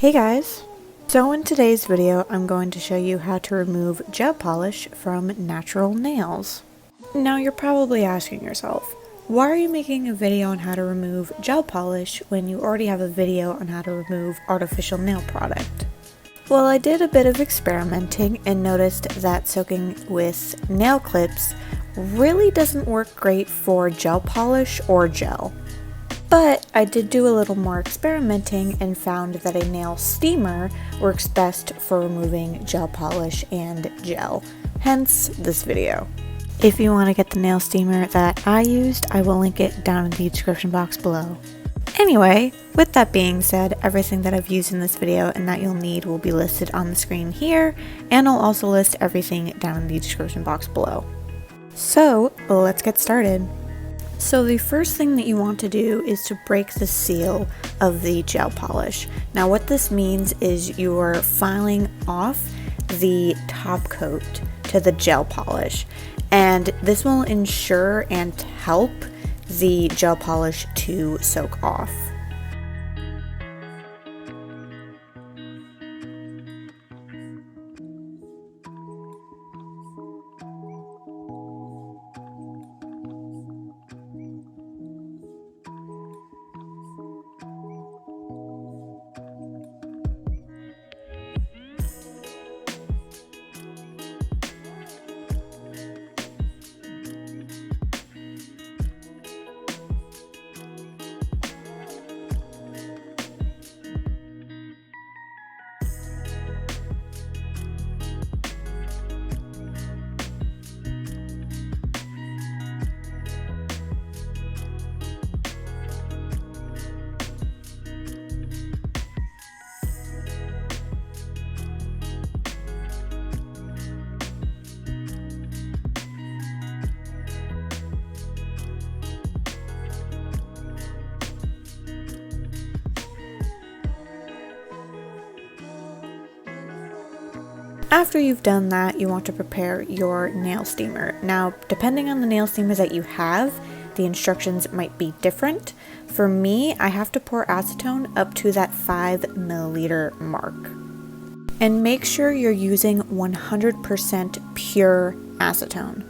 Hey guys! So in today's video I'm going to show you how to remove gel polish from natural nails. Now you're probably asking yourself, why are you making a video on how to remove gel polish when you already have a video on how to remove artificial nail product? Well, I did a bit of experimenting and noticed that soaking with nail clips really doesn't work great for gel polish or gel. But I did do a little more experimenting and found that a nail steamer works best for removing gel polish and gel, hence this video. If you want to get the nail steamer that I used, I will link it down in the description box below. Anyway, with that being said, everything that I've used in this video and that you'll need will be listed on the screen here, and I'll also list everything down in the description box below. So, let's get started. So the first thing that you want to do is to break the seal of the gel polish. Now what this means is you are filing off the top coat to the gel polish, and this will ensure and help the gel polish to soak off. After you've done that, you want to prepare your nail steamer. Now, depending on the nail steamer that you have, the instructions might be different. For me, I have to pour acetone up to that 5 milliliter mark. And make sure you're using 100% pure acetone.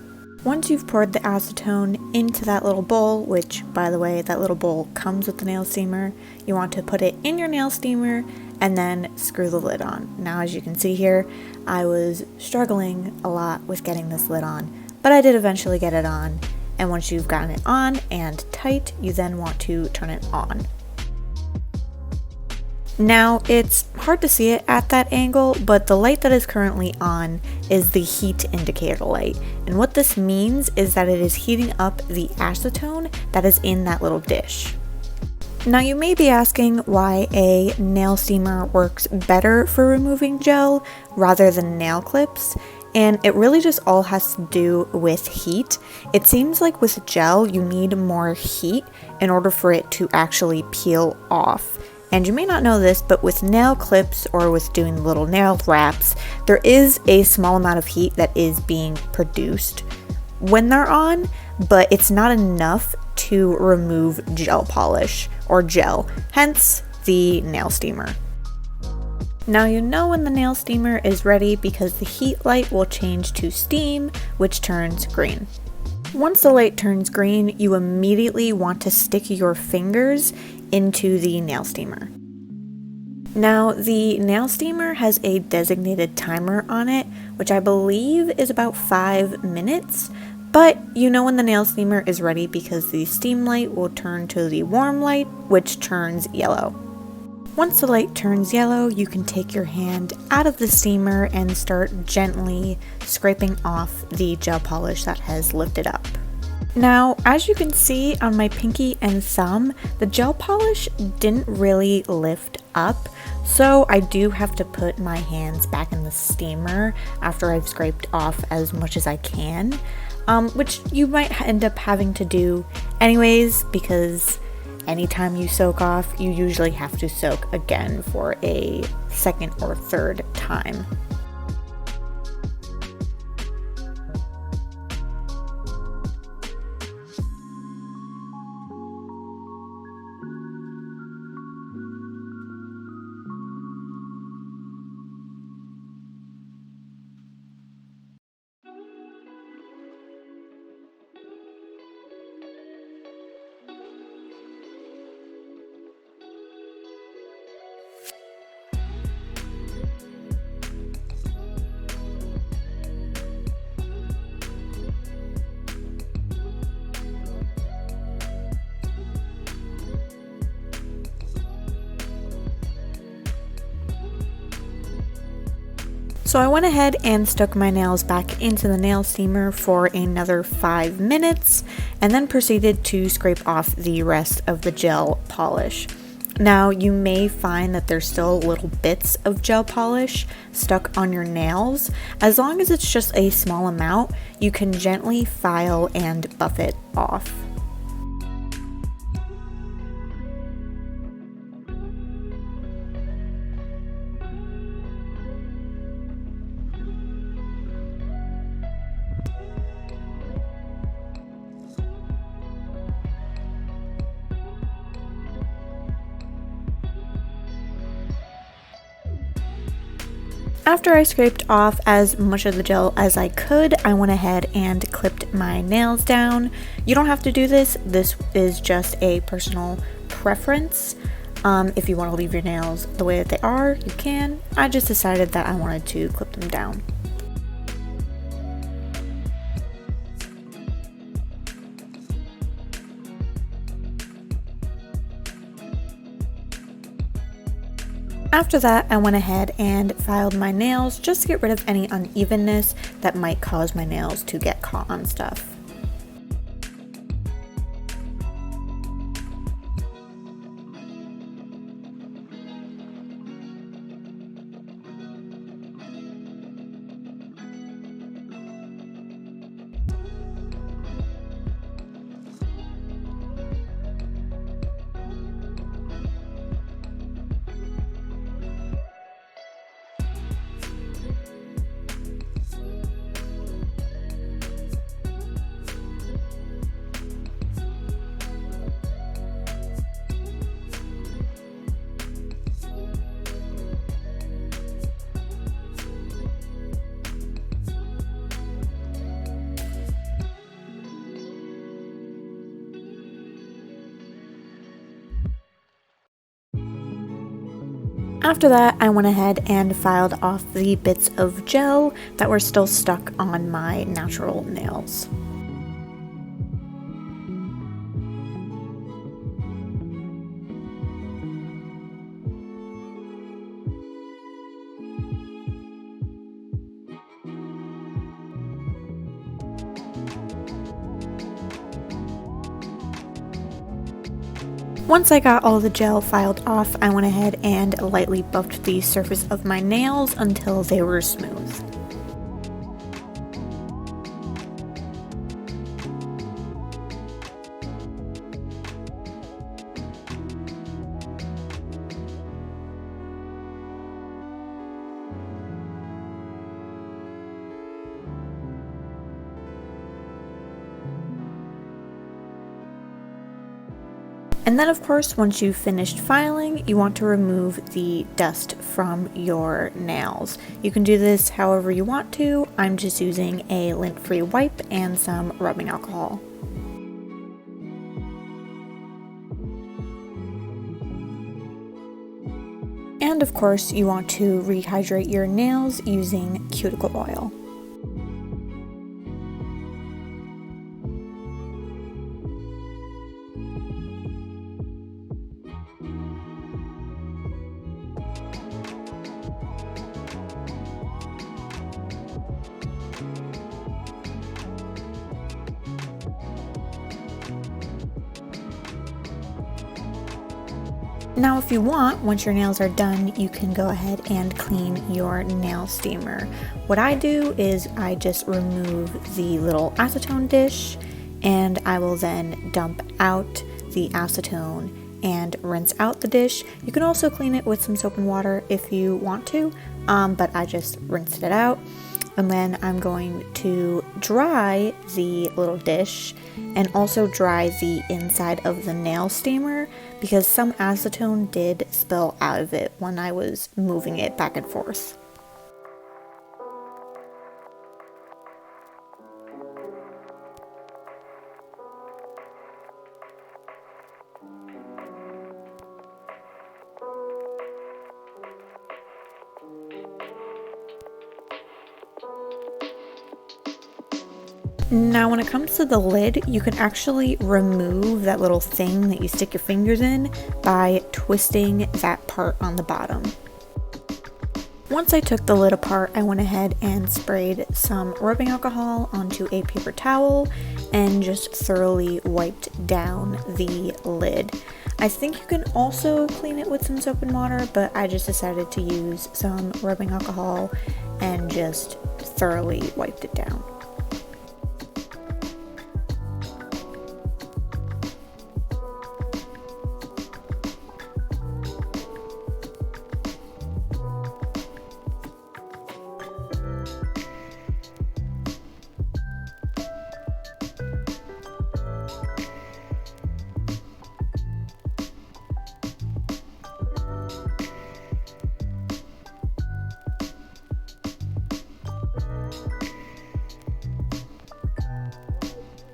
Once you've poured the acetone into that little bowl, which, by the way, that little bowl comes with the nail steamer, you want to put it in your nail steamer and then screw the lid on. Now, as you can see here, I was struggling a lot with getting this lid on, but I did eventually get it on. And once you've gotten it on and tight, you then want to turn it on. Now, it's hard to see it at that angle, but the light that is currently on is the heat indicator light. And what this means is that it is heating up the acetone that is in that little dish. Now, you may be asking why a nail steamer works better for removing gel rather than nail clips, and it really just all has to do with heat. It seems like with gel, you need more heat in order for it to actually peel off. And you may not know this, but with nail clips or with doing little nail wraps, there is a small amount of heat that is being produced when they're on, but it's not enough to remove gel polish or gel, hence the nail steamer. Now you know when the nail steamer is ready because the heat light will change to steam, which turns green. Once the light turns green, you immediately want to stick your fingers into the nail steamer. Now, the nail steamer has a designated timer on it, which I believe is about 5 minutes, but you know when the nail steamer is ready because the steam light will turn to the warm light, which turns yellow. Once the light turns yellow, you can take your hand out of the steamer and start gently scraping off the gel polish that has lifted up. Now, as you can see on my pinky and thumb, the gel polish didn't really lift up, so I do have to put my hands back in the steamer after I've scraped off as much as I can, which you might end up having to do anyways, because anytime you soak off, you usually have to soak again for a second or third time. So I went ahead and stuck my nails back into the nail steamer for another 5 minutes and then proceeded to scrape off the rest of the gel polish. Now you may find that there's still little bits of gel polish stuck on your nails. As long as it's just a small amount, you can gently file and buff it off. After I scraped off as much of the gel as I could, I went ahead and clipped my nails down. You don't have to do this. This is just a personal preference. If you want to leave your nails the way that they are, you can. I just decided that I wanted to clip them down. After that, I went ahead and filed my nails just to get rid of any unevenness that might cause my nails to get caught on stuff. After that, I went ahead and filed off the bits of gel that were still stuck on my natural nails. Once I got all the gel filed off, I went ahead and lightly buffed the surface of my nails until they were smooth. And then of course, once you've finished filing, you want to remove the dust from your nails. You can do this however you want to. I'm just using a lint free wipe and some rubbing alcohol. And of course, you want to rehydrate your nails using cuticle oil. Now if you want, once your nails are done, you can go ahead and clean your nail steamer. What I do is I just remove the little acetone dish and I will then dump out the acetone and rinse out the dish. You can also clean it with some soap and water if you want to, but I just rinsed it out. And then I'm going to dry the little dish and also dry the inside of the nail steamer because some acetone did spill out of it when I was moving it back and forth. Now when it comes to the lid, you can actually remove that little thing that you stick your fingers in by twisting that part on the bottom. Once I took the lid apart, I went ahead and sprayed some rubbing alcohol onto a paper towel and just thoroughly wiped down the lid. I think you can also clean it with some soap and water, but I just decided to use some rubbing alcohol and just thoroughly wiped it down.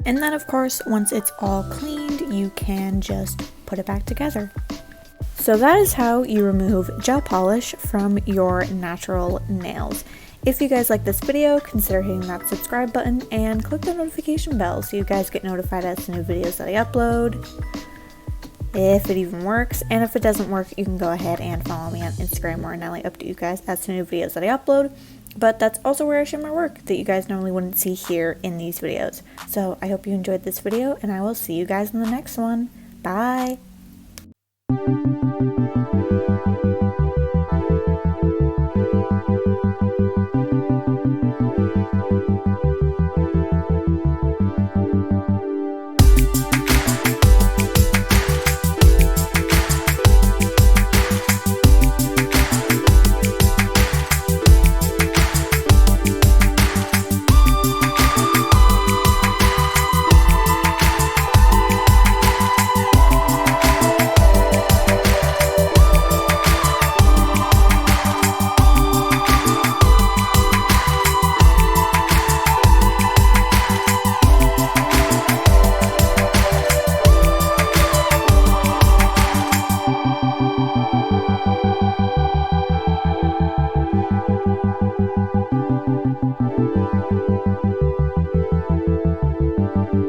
And then of course, once it's all cleaned, you can just put it back together. So that is how you remove gel polish from your natural nails. If you guys like this video, consider hitting that subscribe button and click the notification bell so you guys get notified as to new videos that I upload, if it even works. And if it doesn't work, you can go ahead and follow me on Instagram, where I now update you guys as to new videos that I upload. But that's also where I share my work that you guys normally wouldn't see here in these videos. So I hope you enjoyed this video, and I will see you guys in the next one. Bye!